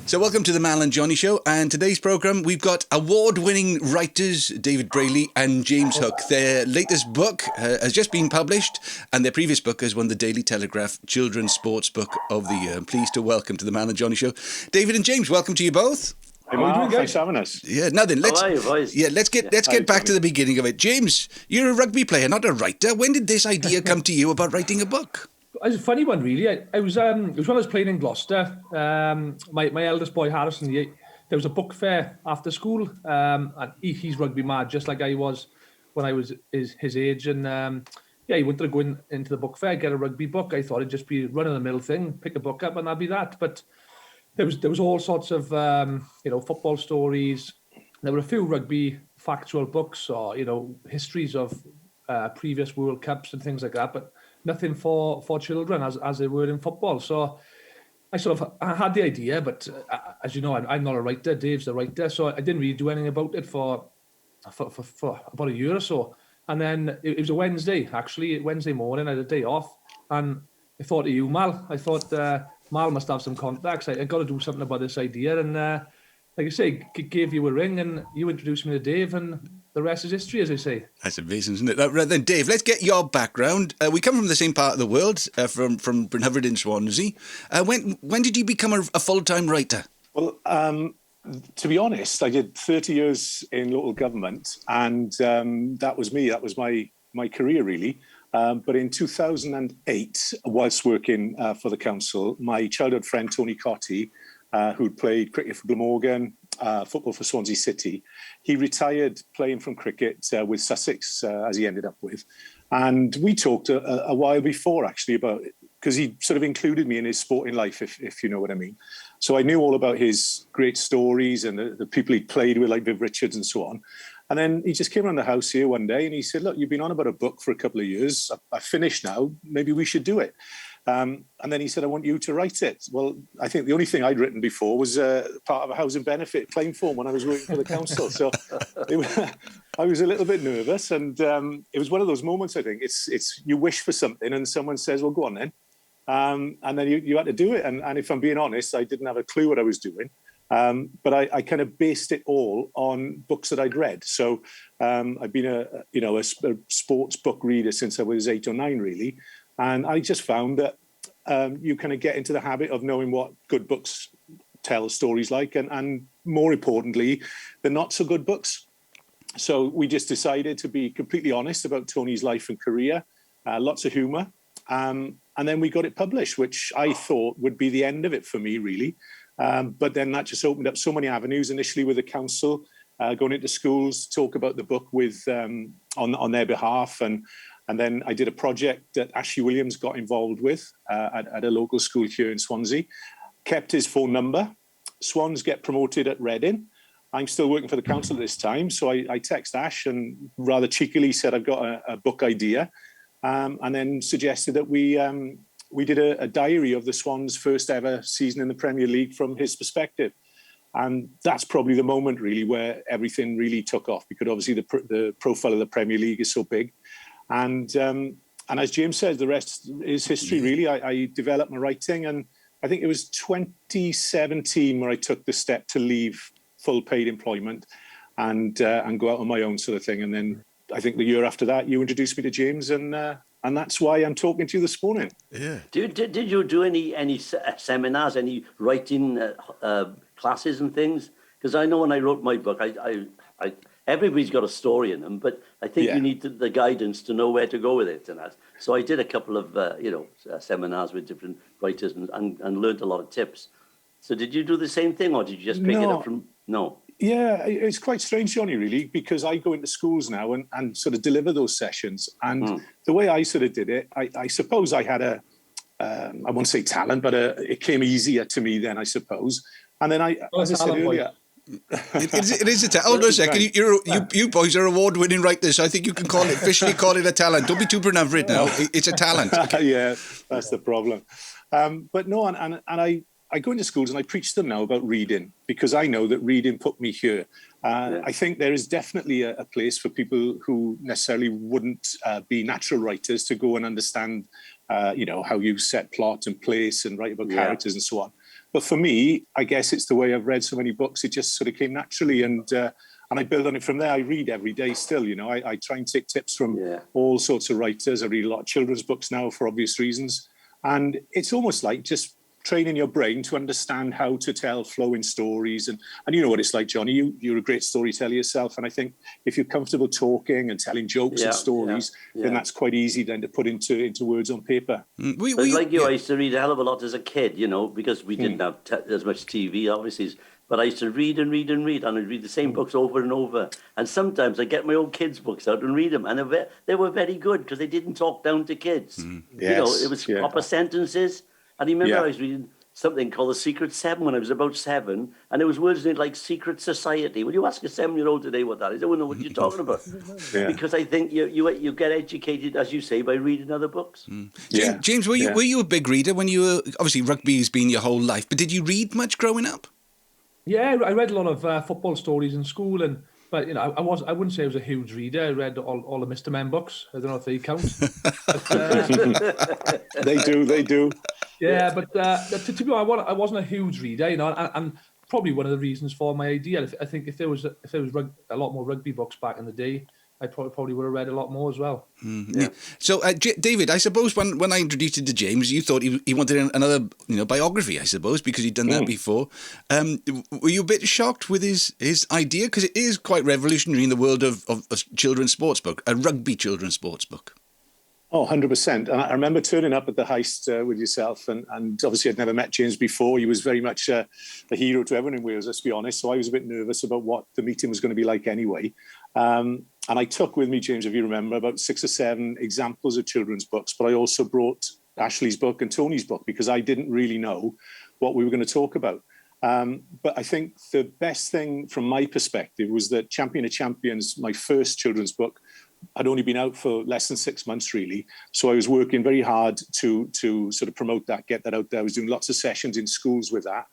So welcome to the Mal and Johnny Show, and today's programme we've got award-winning writers David Brayley and James Hook. Their latest book has just been published, and their previous book has won the Daily Telegraph Children's Sports Book of the Year. I'm pleased to welcome to the Mal and Johnny Show David and James. Welcome to you both. Hey, Mal, thanks for having us. Yeah, nothing. Let's get back to the beginning of it. James, you're a rugby player, not a writer. When did this idea come to you about writing a book? It was a funny one, really. It was when I was playing in Gloucester. My eldest boy, Harrison, there was a book fair after school, and he's rugby mad, just like I was when I was his age. And he wanted to go into the book fair, get a rugby book. I thought it'd just be run-of-the-mill thing, pick a book up, and that'd be that. But there was all sorts of football stories. There were a few rugby factual books, or histories of previous World Cups and things like that, but nothing for children as they were in football. So I had the idea, but as you know, I'm not a writer. Dave's the writer, so I didn't really do anything about it for about a year or so. And then it was a Wednesday morning. I had a day off, and I thought of you, Mal. I thought Mal must have some contacts. I got to do something about this idea, and like I say, gave you a ring, and you introduced me to Dave, and the rest is history, as they say. That's amazing, isn't it? Right then, Dave, let's get your background. We come from the same part of the world, from Bryn Hyfryd in Swansea. When did you become a full-time writer? Well, to be honest, I did 30 years in local government, and that was me. That was my career, really. But in 2008, whilst working for the council, my childhood friend, Tony Cotty, who'd played cricket for Glamorgan, football for Swansea City, he retired playing from cricket with Sussex, as he ended up with. And we talked a while before, actually, about it, because he sort of included me in his sporting life, if you know what I mean. So I knew all about his great stories and the people he'd played with, like Viv Richards and so on. And then he just came around the house here one day and he said, look, you've been on about a book for a couple of years. I've finished now. Maybe we should do it. And then he said, I want you to write it. Well, I think the only thing I'd written before was part of a housing benefit claim form when I was working for the council. So I was a little bit nervous. And it was one of those moments, I think. It's you wish for something and someone says, well, go on then. And then you had to do it. And if I'm being honest, I didn't have a clue what I was doing. But I kind of based it all on books that I'd read. So I've been a sports book reader since I was 8 or 9, really. And I just found that you kind of get into the habit of knowing what good books tell stories like, and more importantly, the not so good books. So we just decided to be completely honest about Tony's life and career, lots of humour. And then we got it published, which I thought would be the end of it for me, really. But then that just opened up so many avenues, initially with the council, going into schools to talk about the book with on their behalf. And then I did a project that Ashley Williams got involved with at a local school here in Swansea, kept his phone number. Swans get promoted at Reading. I'm still working for the council at this time. So I text Ash and rather cheekily said, I've got a book idea. And then suggested that we did a diary of the Swans' first ever season in the Premier League from his perspective. And that's probably the moment, really, where everything really took off, because obviously the profile of the Premier League is so big. And as James says, the rest is history, really. I developed my writing, and I think it was 2017 where I took the step to leave full paid employment and go out on my own, sort of thing. And then I think the year after that, you introduced me to James, and that's why I'm talking to you this morning. Yeah. Did you do any seminars, any writing classes and things? Because I know when I wrote my book, I everybody's got a story in them, but I think you need the guidance to know where to go with it and that. So I did a couple of seminars with different writers and learned a lot of tips. So did you do the same thing, or did you just pick it up from? No. Yeah, it's quite strange, Johnny, really, because I go into schools now and sort of deliver those sessions. And the way I sort of did it, I suppose I had I won't say talent, but it came easier to me then, I suppose. And then as I said earlier... It is a talent. Hold on a second. You boys are award-winning writers, so I think you can officially call it a talent. Don't be too Bryn Hyfryd now. It's a talent. Yeah, that's the problem. But no, and I go into schools and I preach to them now about reading, because I know that reading put me here. I think there is definitely a place for people who necessarily wouldn't be natural writers to go and understand, how you set plot and place and write about characters and so on. But for me, I guess it's the way I've read so many books. It just sort of came naturally, and I build on it from there. I read every day still. I try and take tips from all sorts of writers. I read a lot of children's books now for obvious reasons, and it's almost like just training your brain to understand how to tell flowing stories. And you know what it's like, Johnny. You're a great storyteller yourself, and I think if you're comfortable talking and telling jokes and stories, then that's quite easy then to put into words on paper. Like you, I used to read a hell of a lot as a kid, because we didn't have as much TV, obviously. But I used to read and read and read, and I'd read the same books over and over. And sometimes I get my own kids' books out and read them, and they were very good because they didn't talk down to kids. It was proper sentences. And I remember I was reading something called The Secret Seven when I was about 7, and there was words in it like secret society. Will you ask a 7-year-old today what that is? They wouldn't know what you're talking about. Because I think you get educated, as you say, by reading other books. James, were you a big reader when you were, obviously rugby's been your whole life, but did you read much growing up? Yeah, I read a lot of football stories in school, but I wouldn't say I was a huge reader. I read all the Mr. Men books. I don't know if they count. But, They do. Yeah, but to be honest, I wasn't a huge reader, and probably one of the reasons for my idea. I think if there was a lot more rugby books back in the day, I probably would have read a lot more as well. So, David, I suppose when I introduced you to James, you thought he wanted another biography, I suppose, because he'd done that before. Were you a bit shocked with his idea? Because it is quite revolutionary in the world of a children's sports book, a rugby children's sports book. Oh, 100%. And I remember turning up at the heist with yourself, and obviously I'd never met James before. He was very much a hero to everyone in Wales, let's be honest. So I was a bit nervous about what the meeting was going to be like anyway. And I took with me, James, if you remember, about 6 or 7 examples of children's books, but I also brought Ashley's book and Tony's book because I didn't really know what we were going to talk about. But I think the best thing from my perspective was that Champion of Champions, my first children's book, had only been out for less than 6 months, really. So I was working very hard to sort of promote that, get that out there. I was doing lots of sessions in schools with that.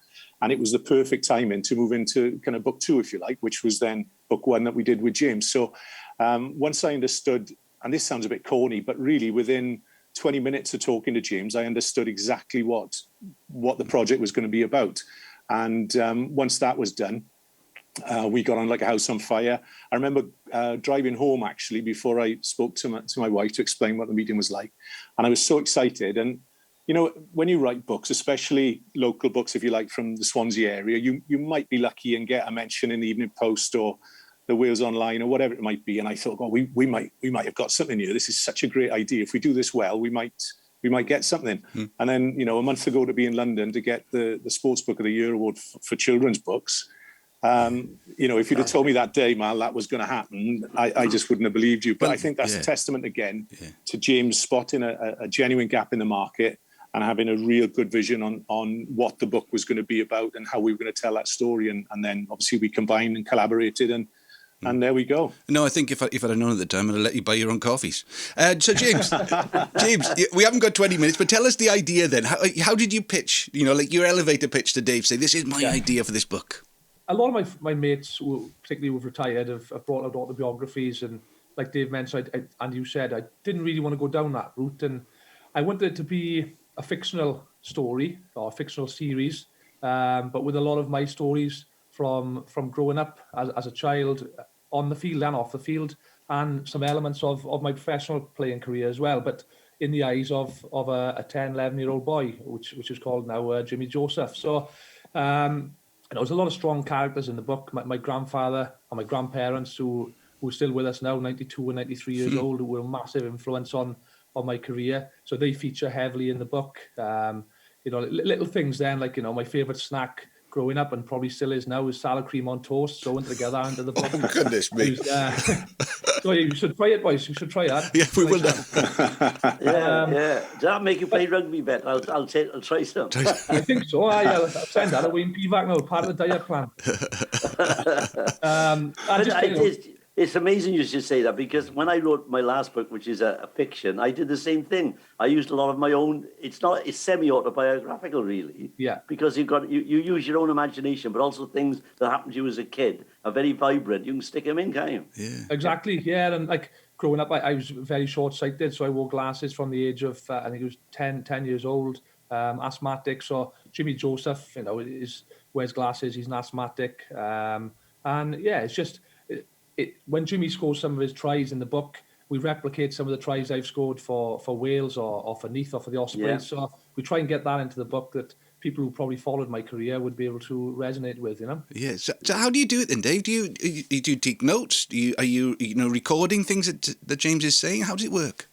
And it was the perfect timing to move into kind of book 2, if you like, which was then book 1 that we did with James. So once I understood, and this sounds a bit corny, but really within 20 minutes of talking to James, I understood exactly what the project was going to be about. And once that was done, we got on like a house on fire. I remember driving home, actually, before I spoke to my wife to explain what the meeting was like. And I was so excited. And, when you write books, especially local books, if you like, from the Swansea area, you might be lucky and get a mention in the Evening Post or the Wales Online or whatever it might be. And I thought, we might have got something here. This is such a great idea. If we do this well, we might get something. And then, a month ago to be in London to get the Sports Book of the Year award for children's books, if you'd have told me that day, Mal, that was going to happen, I just wouldn't have believed you. But I think that's a testament again to James spotting a genuine gap in the market and having a real good vision on what the book was going to be about and how we were going to tell that story. And then obviously we combined and collaborated and there we go. No, I think if I'd have known at the time, I'd have let you buy your own coffees. So James, we haven't got 20 minutes, but tell us the idea then. How did you pitch, like your elevator pitch to Dave, say, this is my idea for this book? A lot of my mates, particularly who've retired, have brought out autobiographies. And like Dave mentioned, and you said, I didn't really want to go down that route. And I wanted it to be a fictional story or a fictional series, but with a lot of my stories from growing up as a child on the field and off the field, and some elements of my professional playing career as well, but in the eyes of a 10, 11-year-old boy, which is called now Jimmy Joseph. So there was a lot of strong characters in the book. My grandfather and my grandparents, who are still with us now, 92 and 93 years old, who were a massive influence on my career. So they feature heavily in the book. Little things then, like, my favourite snack growing up, and probably still is now, is salad cream on toast, thrown together into the book. Oh, goodness me. So you should try it, boys. You should try that. Yeah, we will now. Yeah. Does that make you play rugby better? I'll try some. I think so. I'll send that away in PVAC now, part of the diet plan. It's amazing you should say that, because when I wrote my last book, which is a fiction, I did the same thing. I used a lot of my own. It's semi-autobiographical, really. Yeah. Because you use your own imagination, but also things that happened to you as a kid are very vibrant. You can stick them in, can't you? Yeah. Exactly. Yeah, and like growing up, I was very short-sighted, so I wore glasses from the age of I think it was 10 years old. asthmatic. So Jimmy Joseph, wears glasses. He's an asthmatic. And yeah, it's just when Jimmy scores some of his tries in the book, we replicate some of the tries I've scored for Wales or for Neath or for the Ospreys. Yeah. So we try and get that into the book that people who probably followed my career would be able to resonate with, Yeah. So how do you do it then, Dave? Do you take notes? Are you recording things that James is saying? How does it work?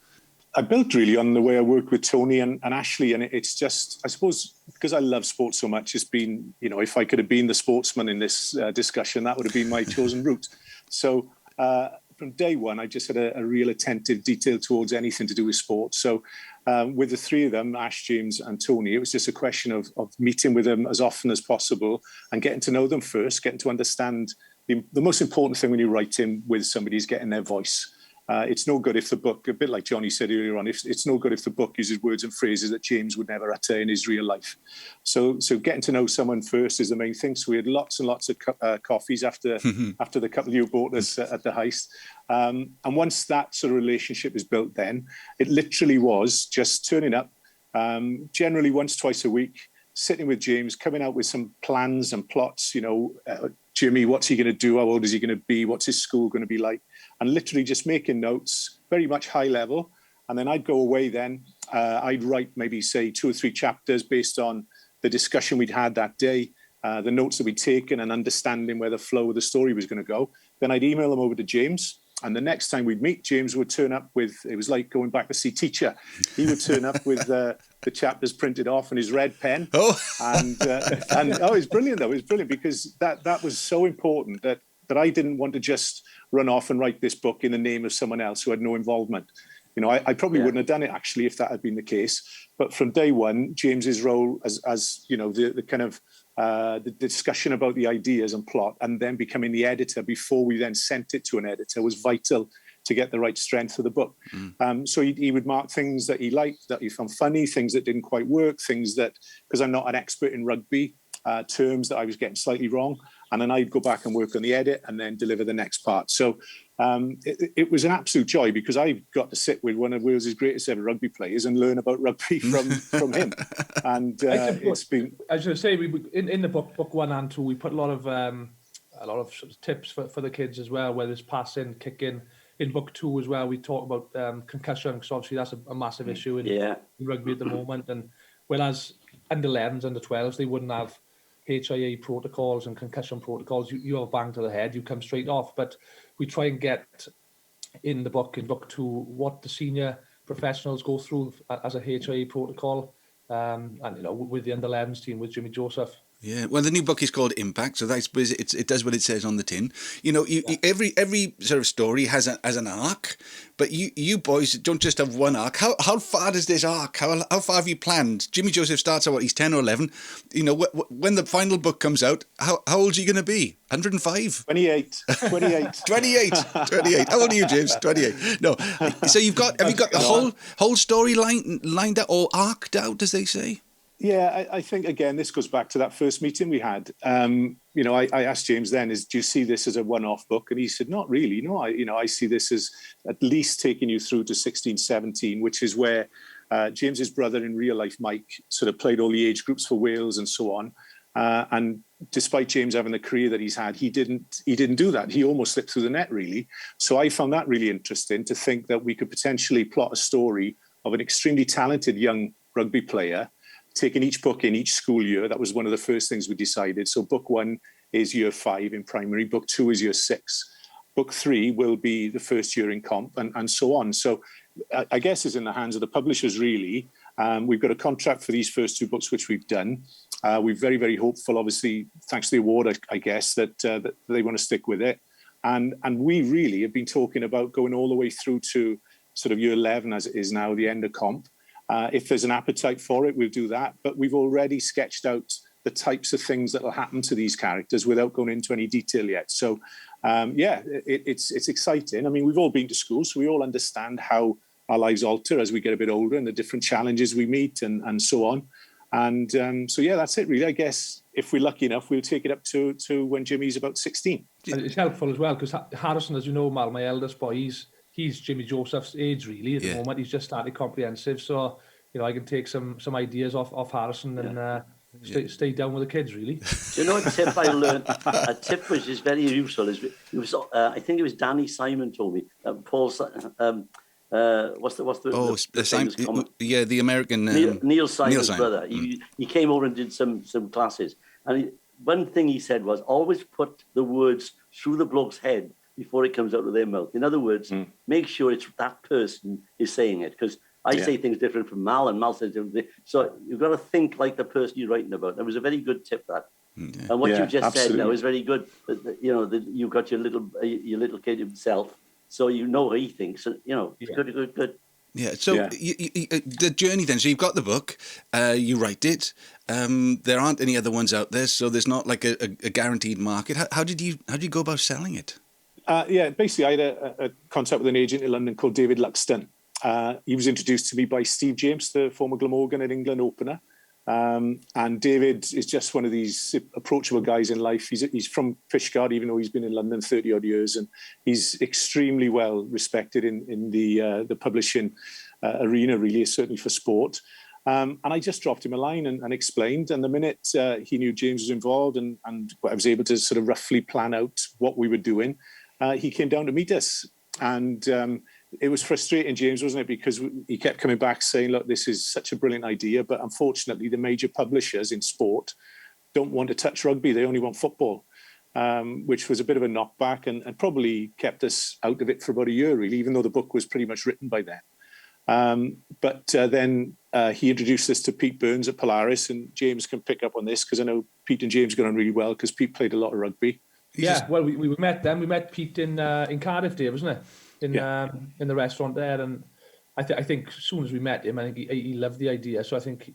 I built really on the way I worked with Tony and Ashley, and it's just, I suppose, because I love sports so much, it's been, if I could have been the sportsman in this discussion, that would have been my chosen route. So from day one, I just had a real attentive detail towards anything to do with sports. So with the three of them, Ash, James and Tony, it was just a question of meeting with them as often as possible and getting to know them first, getting to understand the most important thing when you're writing with somebody is getting their voice. It's no good if the book, a bit like Johnny said earlier on, it's no good if the book uses words and phrases that James would never utter in his real life. So getting to know someone first is the main thing. So we had lots and lots of coffees after the couple you bought us at the heist. And once that sort of relationship is built, then it literally was just turning up, generally once, twice a week, sitting with James, coming out with some plans and plots, Jimmy, what's he going to do? How old is he going to be? What's his school going to be like? And literally just making notes, very much high level. And then I'd go away then. I'd write maybe, say, 2 or 3 chapters based on the discussion we'd had that day, the notes that we'd taken and understanding where the flow of the story was going to go. Then I'd email them over to James. And the next time we'd meet, James would turn up with, it was like going back to see Teacher. He would turn up with the chapters printed off and his red pen. Oh, and it was brilliant, though. It was brilliant because that was so important that I didn't want to just run off and write this book in the name of someone else who had no involvement. I probably wouldn't have done it, actually, if that had been the case. But from day one, James's role as the kind of the discussion about the ideas and plot and then becoming the editor before we then sent it to an editor was vital to get the right strength of the book. So he would mark things that he liked, that he found funny, things that didn't quite work, things that, because I'm not an expert in rugby, terms that I was getting slightly wrong. And then I'd go back and work on the edit and then deliver the next part. So it was an absolute joy because I got to sit with one of Wales's greatest ever rugby players and learn about rugby from him. And it's been... I was going to say, in the book 1 and 2, we put a lot of sort of tips for the kids as well, whether it's passing, kicking. In book 2 as well, we talk about concussion, because obviously that's a massive issue in rugby at the moment. And whereas under 11s, under 12s, they wouldn't have HIA protocols and concussion protocols. You have a bang to the head, you come straight off. But we try and get in book 2, what the senior professionals go through as a HIA protocol, and with the under 11s team with Jimmy Joseph. Yeah, well, the new book is called Impact, so that's it does what it says on the tin. Every sort of story has an arc, but you boys don't just have one arc. How far does this arc? How far have you planned? Jimmy Joseph starts at he's 10 or 11. When the final book comes out, how old are you going to be? 105? 28. 28. How old are you, James? 28. No. So have you got the whole story lined up or arced out, as they say? Yeah, I think, again, this goes back to that first meeting we had. I asked James then, do you see this as a one-off book? And he said, not really. No, I see this as at least taking you through to 16, 17, which is where James's brother in real life, Mike, sort of played all the age groups for Wales and so on. And despite James having the career that he's had, he didn't do that. He almost slipped through the net, really. So I found that really interesting to think that we could potentially plot a story of an extremely talented young rugby player, taking each book in each school year. That was one of the first things we decided. So book 1 is year 5 in primary. Book 2 is year 6. Book 3 will be the first year in comp and so on. So I guess it's in the hands of the publishers, really. We've got a contract for these first 2 books, which we've done. We're very, very hopeful, obviously, thanks to the award, I guess, that they want to stick with it. And we really have been talking about going all the way through to sort of year 11, as it is now, the end of comp. If there's an appetite for it, we'll do that. But we've already sketched out the types of things that will happen to these characters without going into any detail yet. So, it's exciting. I mean, we've all been to school, so we all understand how our lives alter as we get a bit older and the different challenges we meet and so on. And that's it, really. I guess if we're lucky enough, we'll take it up to when Jimmy's about 16. And it's helpful as well, because Harrison, as you know, my eldest boy, he's Jimmy Joseph's age, really, at the moment. He's just started comprehensive. So I can take some ideas off Harrison and stay down with the kids, really. Do you know a tip I learned? A tip which is very useful is I think it was Danny Simon told me. Paul, what's the famous comment? Yeah, the American Neil Simon's brother. He came over and did some classes, and one thing he said was always put the words through the bloke's head before it comes out of their mouth. In other words, make sure it's that person is saying it, because I say things different from Mal, and Mal says different things. So you've got to think like the person you're writing about. That was a very good tip, that. Yeah. And what you just said now is very good. You've got your little kid himself, so you know what he thinks. Good. Yeah. So the journey then. So you've got the book, you write it. There aren't any other ones out there, so there's not like a guaranteed market. How did you go about selling it? Basically, I had a contact with an agent in London called David Luxton. He was introduced to me by Steve James, the former Glamorgan and England opener. And David is just one of these approachable guys in life. He's from Fishguard, even though he's been in London 30 odd years, and he's extremely well respected in the publishing arena, really, certainly for sport. And I just dropped him a line and explained. And the minute he knew James was involved and I was able to sort of roughly plan out what we were doing, he came down to meet us. And it was frustrating, James, wasn't it? Because he kept coming back saying, look, this is such a brilliant idea, but unfortunately the major publishers in sport don't want to touch rugby. They only want football, which was a bit of a knockback and probably kept us out of it for about a year, really, even though the book was pretty much written by then. But then he introduced us to Pete Burns at Polaris, and James can pick up on this because I know Pete and James got on really well because Pete played a lot of rugby. Well, we met them. We met Pete in Cardiff, Dave, wasn't it? In the restaurant there, and I think as soon as we met him, I think he loved the idea. So I think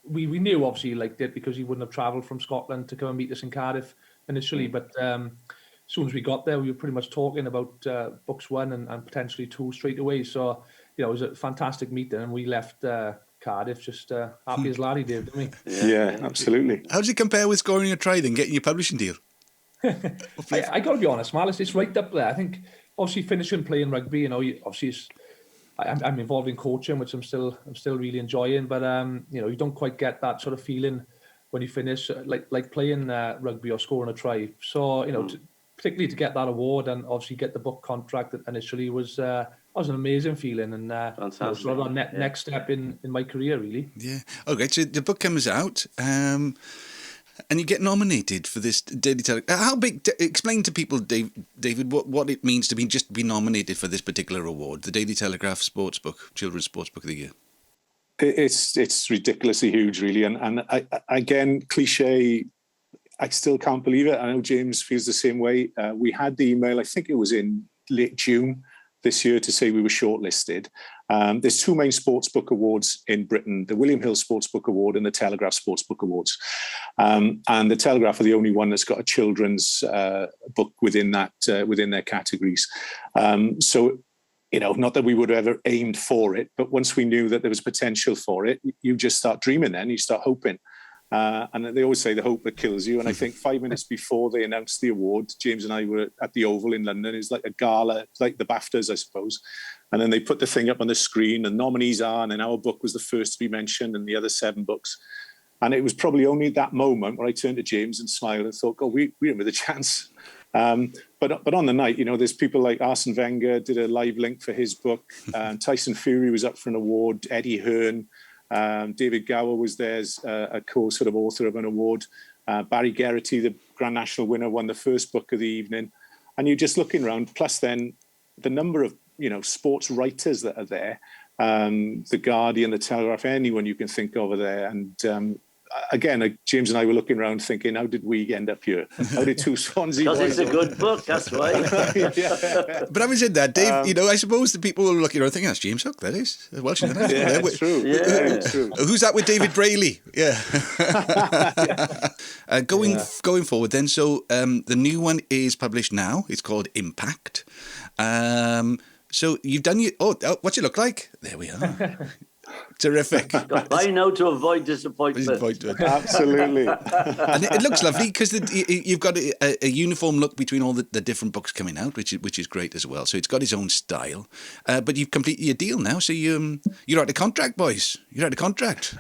we knew obviously he liked it because he wouldn't have travelled from Scotland to come and meet us in Cardiff initially. But as soon as we got there, we were pretty much talking about books 1 and potentially 2 straight away. So it was a fantastic meeting, and we left Cardiff just happy as Larry did, didn't we? Yeah, absolutely. How does it compare with scoring a try then getting your publishing deal? I got to be honest, Mal, it's right up there. I think obviously finishing playing rugby, I'm involved in coaching, which I'm still really enjoying. But you don't quite get that sort of feeling when you finish like playing rugby or scoring a try. So particularly to get that award and obviously get the book contract initially was an amazing feeling, and sort of next step in my career, really. Yeah. Okay, so the book comes out. And you get nominated for this Daily Telegraph. How big? Explain to people, David, what it means to be nominated for this particular award, the Daily Telegraph Children's Sports Book of the Year. It's ridiculously huge, really, and again, cliche. I still can't believe it. I know James feels the same way. We had the email. I think it was in late June this year to say we were shortlisted. There's 2 main sports book awards in Britain, the William Hill Sports Book Award and the Telegraph Sports Book Awards. And the Telegraph are the only one that's got a children's book within their categories. So, not that we would have ever aimed for it, but once we knew that there was potential for it, you just start dreaming then, you start hoping. And they always say the hope that kills you. And I think 5 minutes before they announced the award, James and I were at the Oval in London. It was like a gala, like the BAFTAs, I suppose. And then they put the thing up on the screen, and nominees are, and then our book was the first to be mentioned, and the other 7 books. And it was probably only that moment where I turned to James and smiled and thought, God, we're in with a chance. But on the night, there's people like Arsene Wenger did a live link for his book. Tyson Fury was up for an award. Eddie Hearn. David Gower was there as a co-sort of author of an award. Barry Geraghty, the Grand National winner, won the first book of the evening. And you're just looking around, plus then the number of, sports writers that are there, the Guardian, the Telegraph, anyone you can think of are there. And again, James and I were looking around thinking, how did we end up here? How did 2 Swansea boys... Because it's a good book, that's why. But having said that, Dave, I suppose the people who are looking around thinking, that's James Hook, that is. Welsh. Yeah, it's true. Yeah, it's true. Who's that with David Brayley? Yeah. Going forward then, so the new one is published now. It's called Impact. So you've done what's it look like? There we are. Terrific. I know to avoid disappointment. Absolutely. And it looks lovely because you've got a uniform look between all the different books coming out, which is great as well. So it's got its own style. But you've completed your deal now, so you're out of contract, boys. You're out of contract.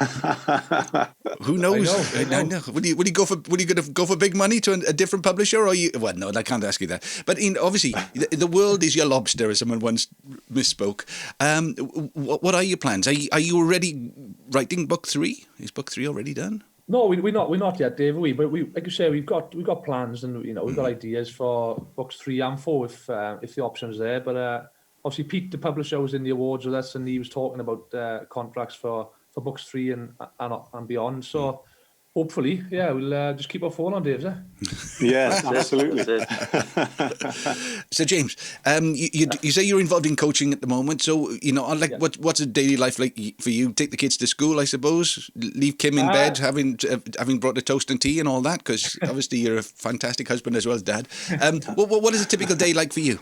Who knows? I know. Would you go for? Would you go for big money to a different publisher, or you? Well, no, I can't ask you that. But obviously, the world is your lobster, as someone once misspoke. What are your plans? Are you already writing book 3? Is book 3 already done? No, we're not yet, Dave. But like you say, we've got plans, and we've got ideas for books 3 and 4 if the option's there. But obviously, Pete, the publisher, was in the awards with us, and he was talking about contracts for books 3 and beyond. So hopefully, we'll just keep our phone on, Dave. Yeah, absolutely. So James, you say you're involved in coaching at the moment. So what's a daily life like for you? Take the kids to school, I suppose. Leave Kim in bed, having brought the toast and tea and all that. Because obviously you're a fantastic husband as well as dad. What is a typical day like for you?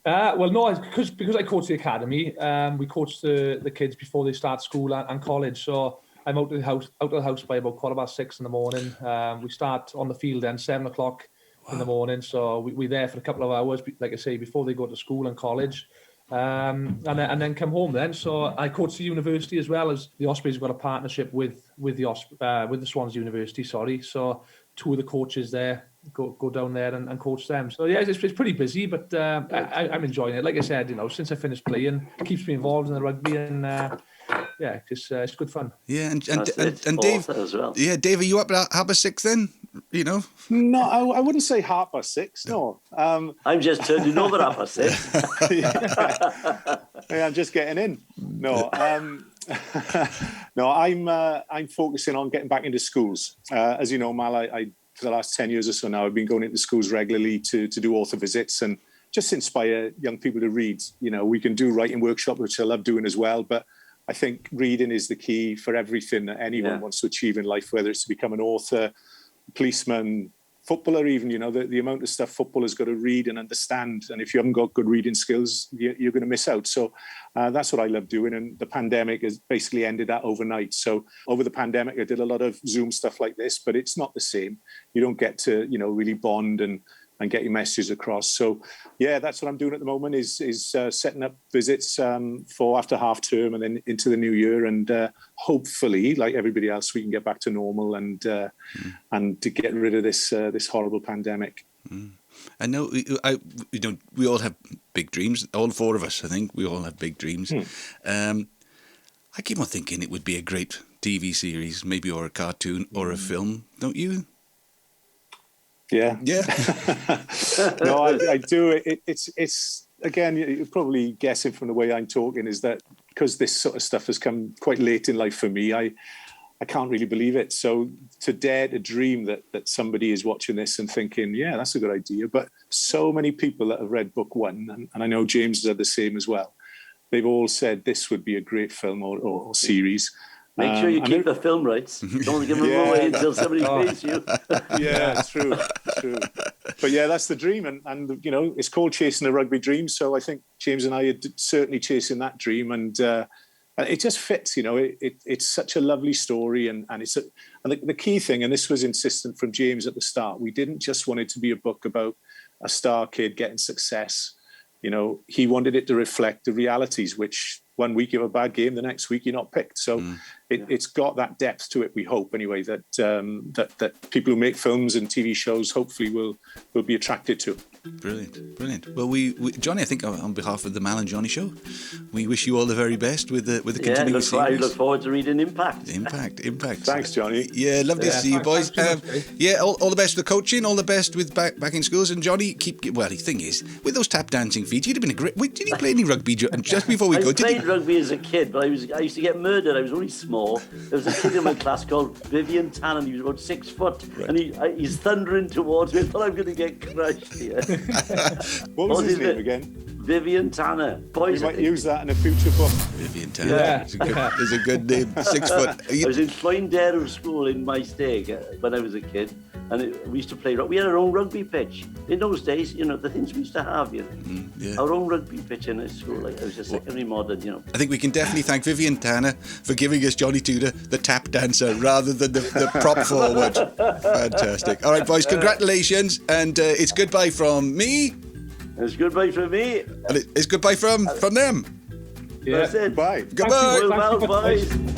Well, no, because I coach the academy. We coach the kids before they start school and college. So I'm out of the house by about 6:15 in the morning. We start on the field then 7 o'clock in the morning. So we're there for a couple of hours, like I say, before they go to school and college, and then come home then. So I coach the university as well, as the Ospreys have got a partnership with the Swans University. So 2 of the coaches there go down there and coach them. So yeah, it's pretty busy, but I'm enjoying it. Like I said, since I finished playing, it keeps me involved in the rugby and. It's good fun. Yeah, and Dave as well. Yeah, Dave, are you up at 6:30 then? No, I wouldn't say 6:30. No, I'm just turning over 6:30. Yeah, I'm just getting in. No, no, I'm focusing on getting back into schools. As you know, Mal, I for the last 10 years or so now, I've been going into schools regularly to do author visits and just inspire young people to read. We can do writing workshops, which I love doing as well, but I think reading is the key for everything that anyone wants to achieve in life, whether it's to become an author, policeman, footballer even, the amount of stuff footballers got to read and understand. And if you haven't got good reading skills, you're going to miss out. So that's what I love doing. And the pandemic has basically ended that overnight. So over the pandemic, I did a lot of Zoom stuff like this, but it's not the same. You don't get to, really bond and get your messages across. So, yeah, that's what I'm doing at the moment is setting up visits for after half term and then into the new year. And hopefully, like everybody else, we can get back to normal and to get rid of this horrible pandemic. I know, we all have big dreams. All 4 of us, I think, we all have big dreams. I keep on thinking it would be a great TV series, maybe, or a cartoon or a film, don't you? Yeah. No, I do. It's again, you're probably guessing from the way I'm talking, is that because this sort of stuff has come quite late in life for me, I can't really believe it. So to dare to dream that somebody is watching this and thinking, yeah, that's a good idea. But so many people that have read book 1, and I know James has had the same as well, they've all said this would be a great film or series. Make sure you keep the film rights. Don't want to give them away until somebody pays you. Yeah, it's true. But yeah, that's the dream. And it's called Chasing a Rugby Dream. So I think James and I are certainly chasing that dream. And it just fits, it's such a lovely story. And the key thing, and this was insistent from James at the start, we didn't just want it to be a book about a star kid getting success. He wanted it to reflect the realities, which one week you have a bad game, the next week you're not picked. So it's got that depth to it, we hope, anyway, that people who make films and TV shows hopefully will be attracted to. Brilliant. Well, we Johnny, I think on behalf of the Mal and Johnny show, we wish you all the very best with the continuing series. I look forward to reading Impact. Impact. Thanks, Johnny. Yeah, lovely to see you boys. All the best with the coaching, all the best with back in schools. And Johnny, the thing is, with those tap dancing feet, you'd have been a great. Wait, did you play any rugby? Just before we go, I played rugby as a kid, but I used to get murdered. I was only small. There was a kid in my class called Vivian Tannen. He was about 6 foot, and he's thundering towards me. I thought I'm going to get crushed here. What was his name again? Vivian Tanner. Boys, We might use that in a future book. Vivian Tanner. Yeah. It's a good name. 6 foot. I was in Llwyndere School in my stag when I was a kid, and we used to play. We had our own rugby pitch. In those days, the things we used to have, our own rugby pitch in a school. Like, it was just secondary modern, I think we can definitely thank Vivian Tanner for giving us Johnny Tudor, the tap dancer, rather than the prop forward. Fantastic. All right, boys, congratulations, and it's goodbye from me. It's goodbye from me. And it's goodbye from them. Yeah. That's it. Bye. Goodbye. Thank you. Well, boys.